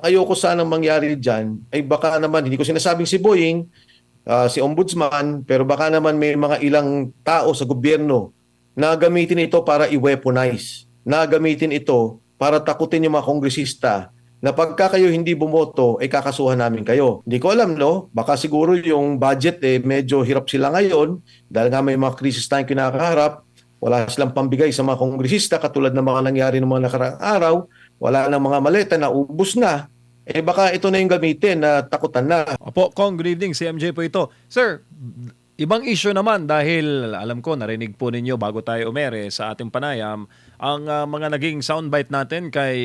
ayoko sanang mangyari dyan ay baka naman, hindi ko sinasabing si Boying, si Ombudsman, pero baka naman may mga ilang tao sa gobyerno na gamitin ito para i-weaponize, na gamitin ito para takutin yung mga kongresista na pagka kayo hindi bumoto, ay kakasuhan namin kayo. Hindi ko alam, no? Baka siguro yung budget medyo hirap sila ngayon dahil nga may mga krisis tayong kinakaharap. Wala silang pambigay sa mga kongresista katulad ng mga nangyari ng mga nakaraang araw. Wala nang mga maleta na ubos na. Baka ito na yung gamitin na takutan na. Opo, Kong, good evening. Si MJ po ito. Sir, ibang issue naman dahil alam ko, narinig po ninyo bago tayo umere sa ating panayam, ang mga naging soundbite natin kay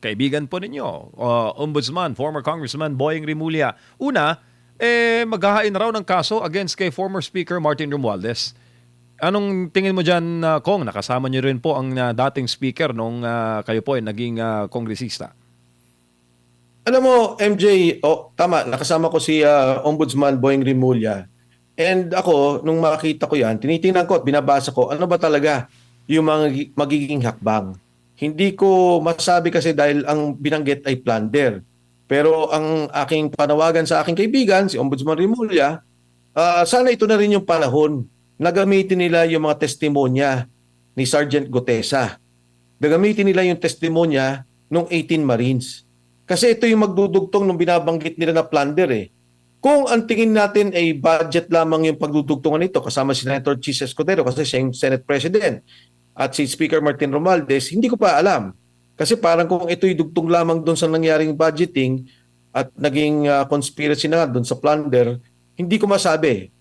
kaibigan po ninyo, Ombudsman, former Congressman Boying Rimulya. Una, maghahain raw ng kaso against kay former Speaker Martin Romualdez. Anong tingin mo dyan, Kong? Nakasama niyo rin po ang dating speaker nung kayo po ay naging kongresista. Alam mo, MJ, tama, nakasama ko si Ombudsman Boying Rimulya. And ako, nung makita ko yan, tinitingnan ko at binabasa ko, ano ba talaga yung mga magiging hakbang. Hindi ko masabi kasi dahil ang binanggit ay plunder. Pero ang aking panawagan sa aking kaibigan, si Ombudsman Rimulya, sana ito na rin yung panahon na gamitin nila yung mga testimonya ni Sergeant Gutesa. Gagamitin nila yung testimonya ng 18 Marines. Kasi ito yung magdudugtong nung binabanggit nila na plunder eh. Kung ang tingin natin ay budget lamang yung pagdudugtungan nito, kasama si Senator Chis Escudero kasi siya yung Senate President at si Speaker Martin Romualdez, hindi ko pa alam. Kasi parang kung ito'y dugtong lamang doon sa nangyaring budgeting at naging conspiracy na doon sa plunder, hindi ko masabi.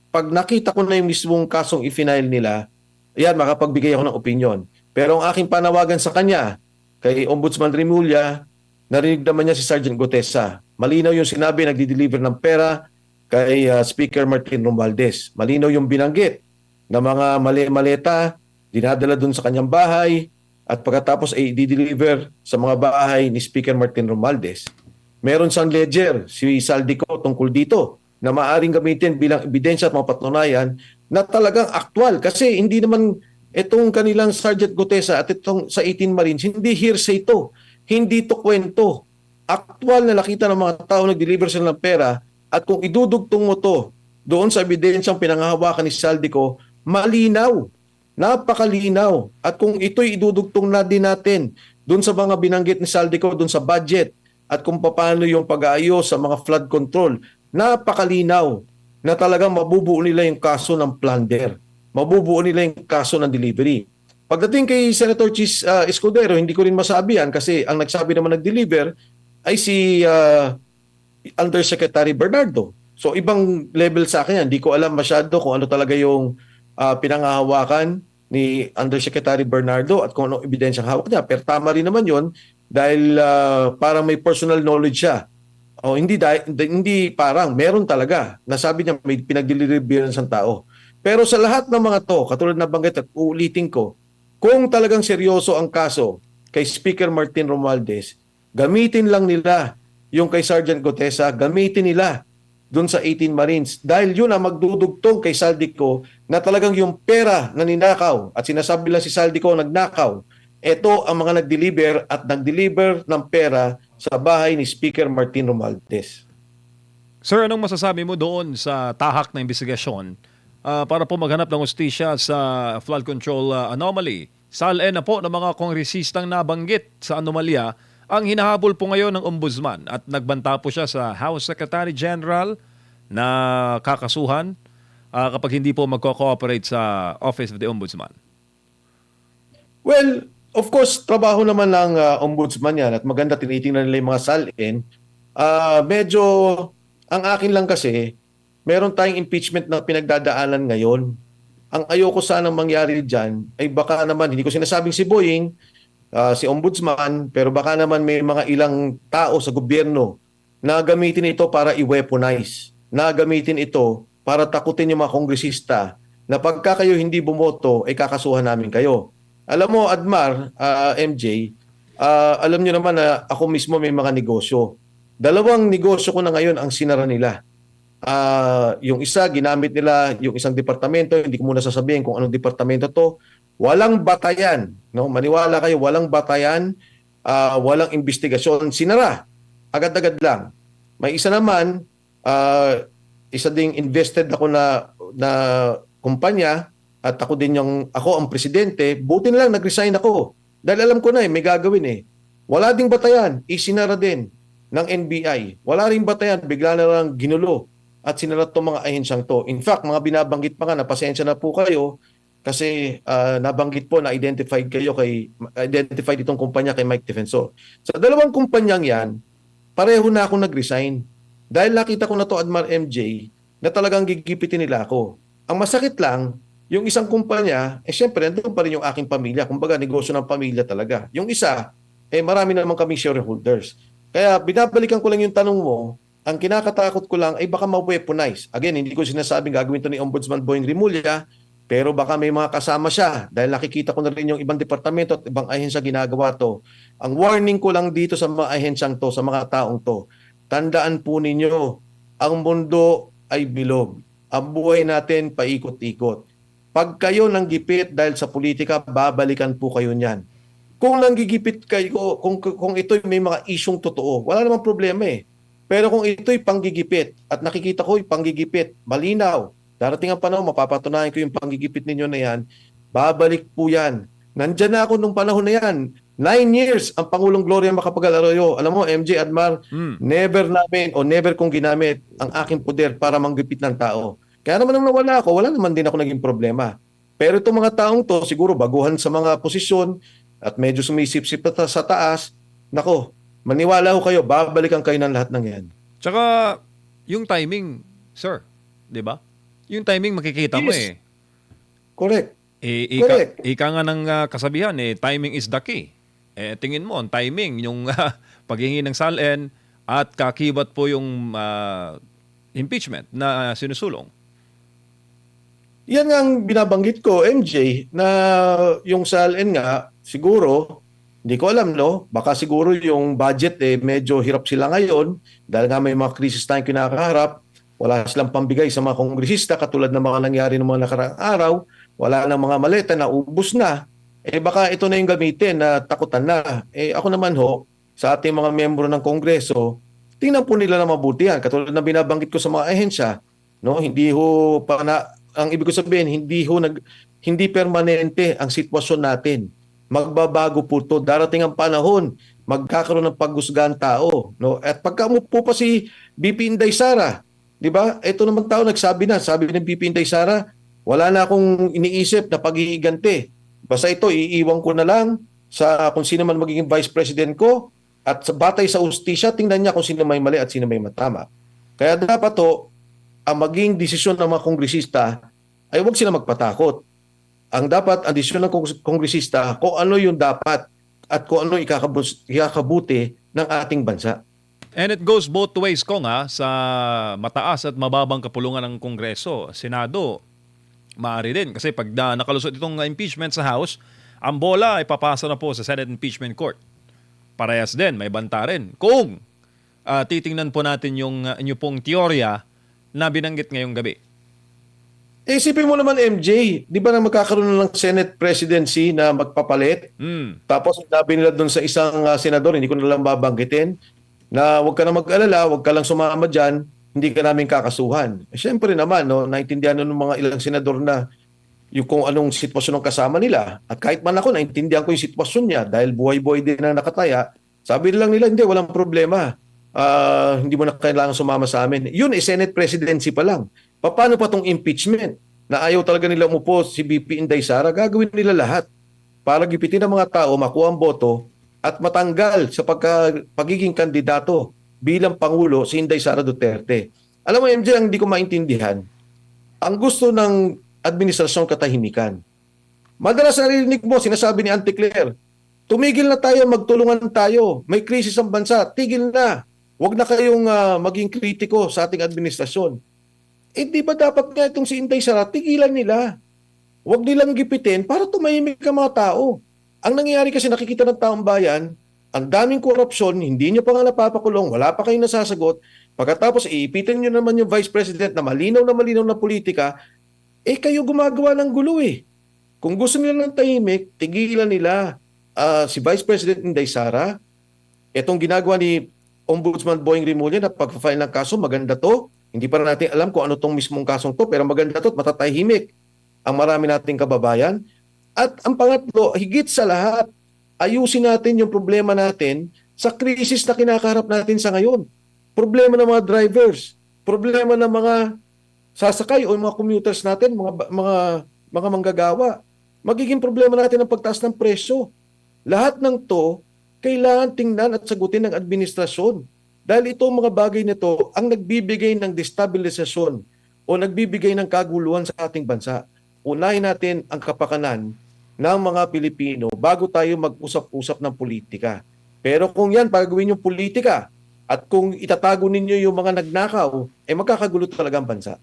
Pag nakita ko na yung mismong kasong i-file nila, ayan, makapagbigay ako ng opinion. Pero ang aking panawagan sa kanya, kay Ombudsman Rimulya, narinig naman niya si Sergeant Gutesa. Malinaw yung sinabi, nagdi-deliver ng pera kay Speaker Martin Romualdez. Malinaw yung binanggit na mga maleta, dinadala dun sa kanyang bahay at pagkatapos ay i-deliver sa mga bahay ni Speaker Martin Romualdez. Meron siyang ledger, si Saldico, tungkol dito na maaaring gamitin bilang ebidensya at mapatunayan na talagang aktwal. Kasi hindi naman itong kanilang Sergeant Gutesa at itong sa 18 Marines, hindi hearsay ito. Hindi to kwento. Aktual na nakita ng mga tao nag-deliver sila ng pera at kung idudugtong mo to doon sa ebidensyang pinanghahawakan ni Saldico, malinaw. Napakalinaw. At kung ito'y idudugtong na din natin doon sa mga binanggit ni Saldico, doon sa budget at kung paano yung pag-aayos sa mga flood control, napakalinaw na talagang mabubuo nila yung kaso ng plunder. Mabubuo nila yung kaso ng delivery. Pagdating kay Senator Chis Escudero, hindi ko rin masabi yan kasi ang nagsabi naman nag-deliver ay si Undersecretary Bernardo. So ibang level sa akin yan. Hindi ko alam masyado kung ano talaga yung pinanghahawakan ni Undersecretary Bernardo at kung ano ebidensyang hawak niya. Pero tama rin naman yon dahil parang may personal knowledge siya. O hindi parang, meron talaga. Nasabi niya may pinag-deliver ng tao. Pero sa lahat ng mga to, katulad na banggit at uulitin ko, kung talagang seryoso ang kaso kay Speaker Martin Romualdez, gamitin lang nila yung kay Sergeant Gutesa, gamitin nila doon sa 18 Marines. Dahil yun ang magdudugtong kay Saldico na talagang yung pera na ninakaw at sinasabi lang si Saldico nagnakaw. Ito ang mga nag-deliver at nag-deliver ng pera sa bahay ni Speaker Martin Romualdez. Sir, anong masasabi mo doon sa tahak na investigasyon para po maghanap ng hustisya sa flood control anomaly? Sal-e na po ng mga kongresistang nabanggit sa anomalya ang hinahabol po ngayon ng Ombudsman at nagbanta po siya sa House Secretary General na kakasuhan kapag hindi po magko-cooperate sa Office of the Ombudsman. Well, of course, trabaho naman ng Ombudsman yan at maganda tinitingnan nila yung mga salin. Medyo, ang akin lang kasi, meron tayong impeachment na pinagdadaanan ngayon. Ang ayoko sanang mangyari dyan ay baka naman, hindi ko sinasabing si Boying, si Ombudsman, pero baka naman may mga ilang tao sa gobyerno na gamitin ito para i-weaponize, na gamitin ito para takutin yung mga kongresista na pagka kayo hindi bumoto, ay kakasuhan namin kayo. Alam mo, Admar, MJ, alam nyo naman na ako mismo may mga negosyo. Dalawang negosyo ko na ngayon ang sinara nila. Yung isa, ginamit nila yung isang departamento, hindi ko muna sasabihin kung anong departamento to. Walang batayan, no? Maniwala kayo, walang batayan walang investigasyon, sinara. Agad-agad lang. May isa naman, isa ding invested ako na kumpanya at ako ang presidente, buti na lang nag-resign ako. Dahil alam ko na may gagawin eh. Wala ding batayan, isinara din ng NBI. Wala ring batayan, bigla na lang ginulo at sinara itong mga ahensyang to. In fact, mga binabanggit pa nga na pasensya na po kayo kasi nabanggit po na identified itong kumpanya kay Mike Defensor. Sa dalawang kumpanyang yan, pareho na ako nag-resign. Dahil nakita ko na to, Admar MJ, na talagang gigipitin nila ako. Ang masakit lang, yung isang kumpanya, syempre, nandun pa rin yung aking pamilya. Kumbaga, negosyo ng pamilya talaga. Yung isa, marami naman kaming shareholders. Kaya binabalikan ko lang yung tanong mo, ang kinakatakot ko lang ay baka ma-weaponize. Again, hindi ko sinasabing gagawin to ni Ombudsman Boying Rimulya, pero baka may mga kasama siya dahil nakikita ko na rin yung ibang departamento at ibang ahensya ginagawa to. Ang warning ko lang dito sa mga ahensyang to, sa mga taong to, tandaan po ninyo, ang mundo ay bilog. Ang buhay natin paikot-ikot. Pag kayo nanggipit dahil sa politika, babalikan po kayo niyan. Kung nanggigipit kayo, kung ito'y may mga isyong totoo, wala namang problema eh. Pero kung ito'y panggigipit at nakikita ko yung panggigipit, malinaw, darating ang panahon, mapapatunayan ko yung panggigipit ninyo na yan, babalik po yan. Nandyan na ako nung panahon na yan. 9 years ang Pangulong Gloria Macapagal Arroyo. Alam mo, MJ Admar, never kong ginamit ang aking poder para manggipit ng tao. Kaya naman nung nawala ako, wala naman din ako naging problema. Pero itong mga taong to, siguro baguhan sa mga posisyon at medyo sumisip-sip sa taas, nako, maniwala ko kayo, babalikan kayo ng lahat ng yan. Tsaka, yung timing, sir, di ba? Yung timing makikita mo eh. Correct. Ika nga ng kasabihan, timing is the key. Tingin mo, ang timing, yung paghingi ng SALN at kakibat po yung impeachment na sinusulong. Yan nga ang binabanggit ko, MJ, na yung SALN nga, siguro, hindi ko alam, no? Baka siguro yung budget medyo hirap sila ngayon dahil nga may mga krisis tayong kinakaharap. Wala silang pambigay sa mga kongresista katulad ng mga nangyari ng mga nakaraang araw. Wala nang mga maleta na ubos na. Baka ito na yung gamitin na takutan na. Ako naman ho, sa ating mga miyembro ng Kongreso, tingnan po nila na mabuti yan. Katulad na binabanggit ko sa mga ahensya, no? Hindi ho pa na, ang ibig ko sabihin, hindi permanente ang sitwasyon natin. Magbabago po to. Darating ang panahon, magkakaroon ng paghusgahan tao, no? At pagka umupo pa si BP Inday Sara, di ba? Ito naman tao nagsabi na, sabi ng BP Inday Sara, wala na akong iniisip na pag-iigante. Basta ito, iiwan ko na lang sa kung sino man magiging vice president ko at sa batay sa ustisya, tingnan niya kung sino may mali at sino may matama. Kaya dapat to, ang maging desisyon ng mga kongresista ay huwag sila magpatakot. Ang dapat, ang desisyon ng kongresista, kung ano yung dapat at kung ano ikakabuti ng ating bansa. And it goes both ways, Kong, sa mataas at mababang kapulungan ng Kongreso, Senado, maaari din. Kasi pag nakalusot itong impeachment sa House, ang bola ay papasa na po sa Senate Impeachment Court. Parehas din, may banta rin. Kung titingnan po natin yung inyo pong teorya na binanggit ngayong gabi. Isipin mo naman, MJ, di ba na magkakaroon na ng Senate presidency na magpapalit? Tapos sabi nila doon sa isang senador, hindi ko na lang babanggitin, na huwag ka na mag-alala, huwag ka lang sumama dyan, hindi ka namin kakasuhan. Siyempre naman, no, naintindihan ng mga ilang senador na yung kung anong sitwasyon ng kasama nila. At kahit man ako, naintindihan ko yung sitwasyon niya dahil buhay-buhay din na nakataya. Sabi lang nila, hindi, walang problema. Hindi mo na kailangan sumama sa amin. Yun, Senate presidency pa lang. Paano pa tong impeachment? Na ayaw talaga nila umupo si BP Inday Sara, gagawin nila lahat para gipitin ng mga tao, makuha ang boto at matanggal sa pagiging kandidato bilang Pangulo si Inday Sara Duterte. Alam mo, MJ, ang hindi ko maintindihan, ang gusto ng administrasyon katahimikan. Madalas narinig mo, sinasabi ni Auntie Claire, tumigil na tayo, magtulungan tayo, may krisis ang bansa, tigil na. Huwag na kayong maging kritiko sa ating administrasyon. Di ba dapat nga itong si Inday Sara, tigilan nila. Huwag nilang gipitin para tumahimik ang mga tao. Ang nangyayari kasi nakikita ng taong bayan, ang daming korupsyon, hindi nyo pa nga napapakulong, wala pa kayong nasasagot. Pagkatapos iipitin nyo naman yung vice president na malinaw na politika, kayo gumagawa ng gulo eh. Kung gusto nila ng tahimik, tigilan nila. si Vice President Inday Sara, itong ginagawa ni Ombudsman Boying Rimulya na pag-file ng kaso, maganda to. Hindi pa natin alam kung ano tong mismong kasong to, pero maganda to at matatahimik ang marami nating kababayan. At ang pangatlo, higit sa lahat, ayusin natin yung problema natin sa krisis na kinakaharap natin sa ngayon. Problema ng mga drivers, problema ng mga sasakay o mga commuters natin, mga manggagawa. Magiging problema natin ang pagtaas ng presyo. Lahat ng to, kailangan tingnan at sagutin ng administrasyon. Dahil itong mga bagay nito ang nagbibigay ng destabilisasyon o nagbibigay ng kaguluhan sa ating bansa. Unahin natin ang kapakanan ng mga Pilipino bago tayo mag-usap-usap ng politika. Pero kung yan, pagawin yung politika at kung itatago ninyo yung mga nagnakaw, magkakagulo talaga ang bansa.